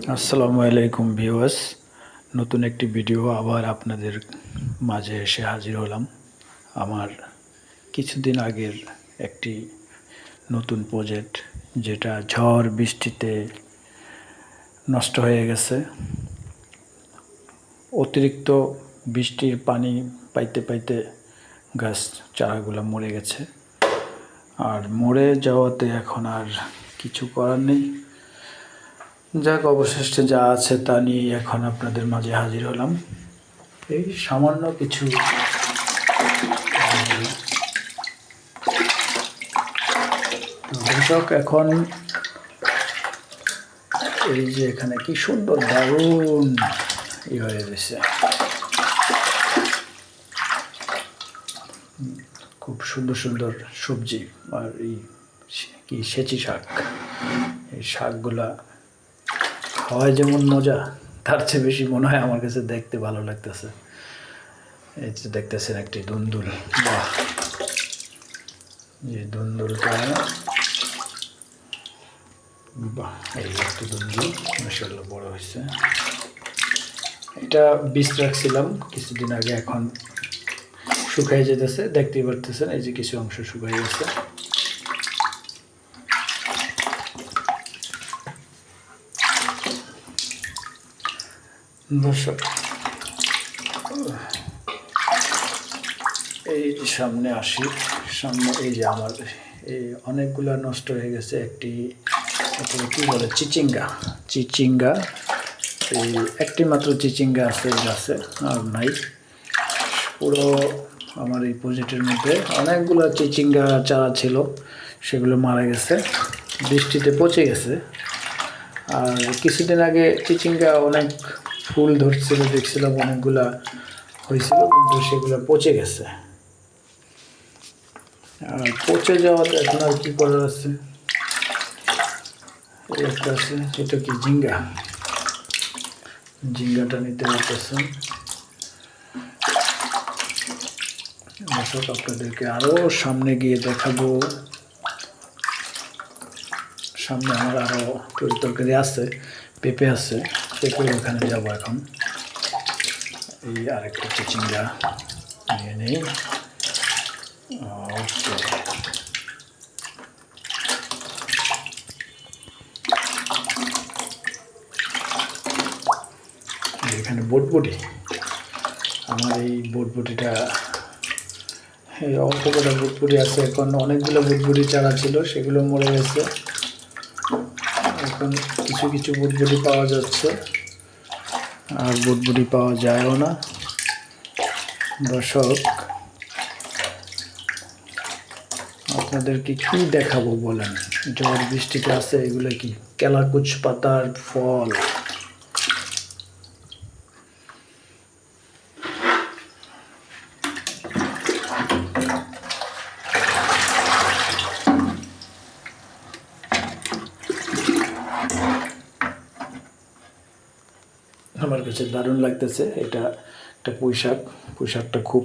আসসালামু আলাইকুম ভিউয়ার্স, নতুন একটি ভিডিও আবার আপনাদের মাঝে এসে হাজির হলাম। আমার কিছুদিন আগের একটি নতুন প্রজেক্ট, যেটা ঝড় বৃষ্টিতে নষ্ট হয়ে গেছে। অতিরিক্ত বৃষ্টির পানি পাইতে পাইতে গাছ চারাগুলো মরে গেছে। আর মরে যাওয়াতে এখন আর কিছু করার নেই। যাক, অবশেষে যা আছে তা নিয়ে এখন আপনাদের মাঝে হাজির হলাম। এই সামান্য কিছু দর্শক, এখন এই যে এখানে কি সুন্দর দারুণ হয়ে রয়েছে, খুব সুন্দর সুন্দর সবজি। আর এই কি সেচি শাক, এই শাকগুলা খাওয়ায় যেমন মজা, তার চেয়ে বেশি মনে হয় আমার কাছে দেখতে ভালো লাগতেছে। এই যে দেখতেছেন একটি দুন্দুল, বাহ! যে দুন্দুলটা, বাহ, এই একটি দুন্দুল মাশাআল্লাহ বড় হয়েছে। এটা বীজ রাখছিলাম কিছুদিন আগে, এখন শুকাই যেতেছে, দেখতেই পারতেছেন। এই যে কিছু অংশ শুকাই গেছে। দর্শক, এই সামনে আসি, সামনে এই যে আমার এই অনেকগুলা নষ্ট হয়ে গেছে। একটি কী বলে, চিচিঙ্গা, এই একটি মাত্র চিচিঙ্গা আছে এই গাছে, আর নাই। পুরো আমার এই প্রজেক্টের মধ্যে অনেকগুলো চিচিঙ্গা চারা ছিল, সেগুলো মারা গেছে, বৃষ্টিতে পচে গেছে। আর কিছুদিন আগে চিচিঙ্গা অনেক ফুল ধরছিল, দেখছিলাম অনেকগুলা হয়েছিল, কিন্তু সেগুলো পচে গেছে। আর পচে যাওয়াতে এখন আর কী করার আছে। একটা আছে, এটা কি ঝিঙ্গাটা নিতে পারতেছেন। দর্শক, আপনাদেরকে আরও সামনে গিয়ে দেখাবো। সামনে আমার আরও তরকারি আছে, পেঁপে আছে, পেঁপে ওখানে যাবো এখন। এই আরেকটা চিচিঙ্গা নিয়ে নেই। ওকে, এখানে বটবটি, আমার এই বটবটিটা, এই অল্প কটা বটবটি আছে। এখন অনেকগুলো বটবটি চারা ছিল, সেগুলো মরে গেছে। এখন কিছু কিছু বটবটি পাওয়া যাচ্ছে, আর বটবটি পাওয়া যায়ও না। দর্শক, আপনাদেরকে কি দেখাবো বলেন? ঝড় বৃষ্টিতে আছে, এগুলো কি কেলাকুচ পাতার ফল। আমার কাছে দারুণ লাগতেছে। এটা একটা পুঁইশাকটা খুব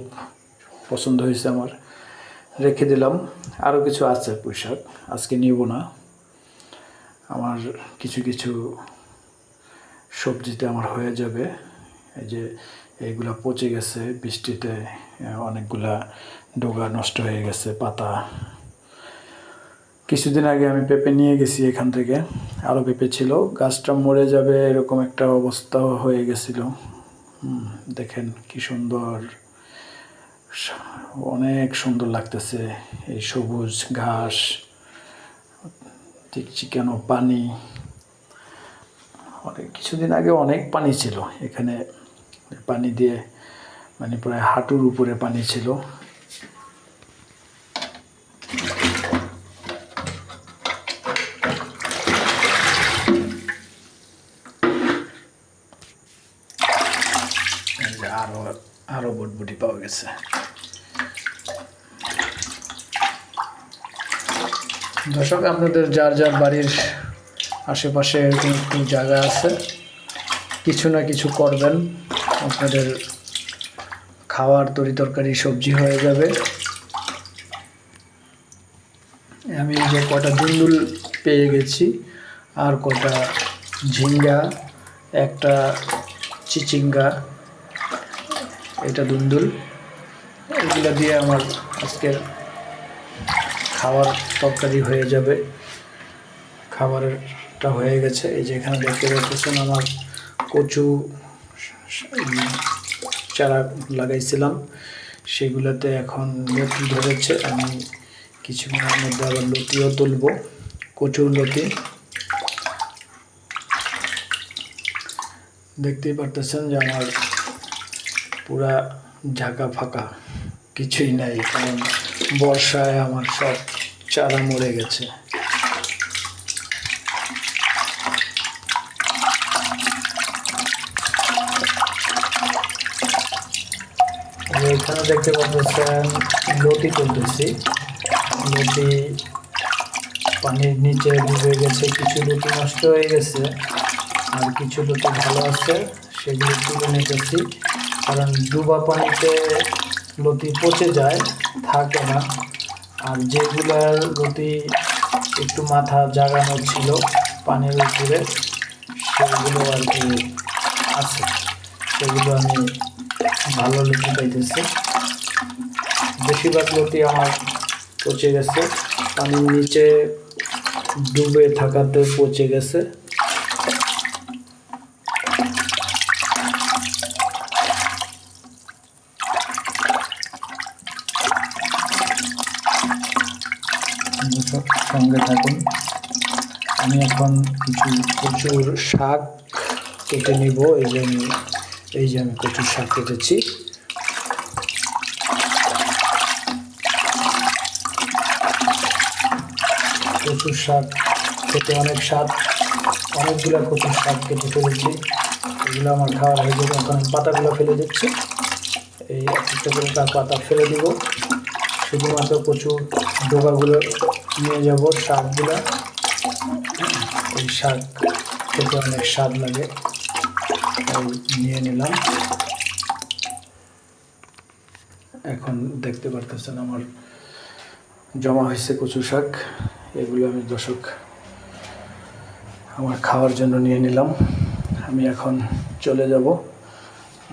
পছন্দ হয়েছে আমার, রেখে দিলাম। আরও কিছু আছে পুঁইশাক, আজকে নিব না। আমার কিছু কিছু সবজিতে আমার হয়ে যাবে। এই যে এইগুলা পচে গেছে বৃষ্টিতে, অনেকগুলা ডগা নষ্ট হয়ে গেছে, পাতা। কিছুদিন আগে আমি পেঁপে নিয়ে গেছি এখান থেকে, আরও পেঁপে ছিল, গাছটা মরে যাবে এরকম একটা অবস্থা হয়ে গেছিল। দেখেন কি সুন্দর, অনেক সুন্দর লাগতেছে। এই সবুজ ঘাস, চিকচিকানো পানি। কিছুদিন আগে অনেক পানি ছিল এখানে, পানি দিয়ে মানে প্রায় হাঁটুর উপরে পানি ছিল। আরো বটবটি পাওয়া গেছে। দর্শক, আপনাদের যার যার বাড়ির আশেপাশে এরকম একটু জায়গা আছে, কিছু না কিছু করবেন, আপনাদের খাওয়ার তরকারি সবজি হয়ে যাবে। আমি যে কটা দুন্দুল পেয়ে গেছি, আর কটা ঝিঙ্গা একটা চিচিঙ্গা, এটা দুন্দুল। এগুলো দিয়ে আমার আজকের খাওয়ার তরকারি হয়ে যাবে। খাবারটা হয়ে গেছে। এই যে এখানে দেখতে পাচ্ছেন আমার কচু চারা লাগাইছিলাম, সেগুলোতে এখন লতি ধরেছে। আমি কিছুক্ষণের মধ্যে আবার লতিও তুলব, কচুর লতি। দেখতেই পারতেছেন যে আমার পুরা ঝাঁকা ফাঁকা, কিছুই নাই, কারণ বর্ষায় আমার সব চারা মরে গেছে। এখানে দেখতে পাচ্ছেন লতি তুলতেছি। লতি পানির নিচে ডুবে গেছে, কিছু লতি নষ্ট হয়ে গেছে আর কিছু লতি ভালো আছে, সেগুলো তুলে নিতেছি। কারণ ডুবা পানিতে লতি পচে যায়, থাকে না। আর যেগুলার লতি একটু মাথা জাগানো ছিল পানির উপরে, সেগুলো আর কি আছে, সেগুলো আমি ভালো লতি পাইতেছি। বেশিরভাগ লতি আমার পচে গেছে, পানির নিচে ডুবে থাকাতে পচে গেছে। সঙ্গে থাকুন। আমি এখন কিছু কচুর শাক কেটে নিব। এই যে আমি কচুর শাক কেটেছি। কচুর শাক খেতে অনেক স্বাদ, অনেকগুলো কচুর শাক কেটে ফেলেছি। এগুলো আমার খাওয়া হয়ে যাবে। এখন পাতাগুলো ফেলে দিচ্ছি, এই একটা করে পাতা ফেলে দিব, শুধুমাত্র কচুর ডোকাগুলো নিয়ে যাব, শাকগুলো। এই শাক খেতে অনেক স্বাদ লাগে, তাই নিয়ে নিলাম। এখন দেখতে পারতেছেন আমার জমা হয়েছে কচু শাক। এগুলো আমি দর্শক আমার খাওয়ার জন্য নিয়ে নিলাম। আমি এখন চলে যাব।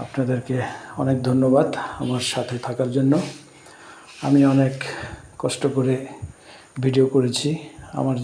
আপনাদেরকে অনেক ধন্যবাদ আমার সাথে থাকার জন্য। আমি অনেক কষ্ট করে ভিডিও করেছি। আমার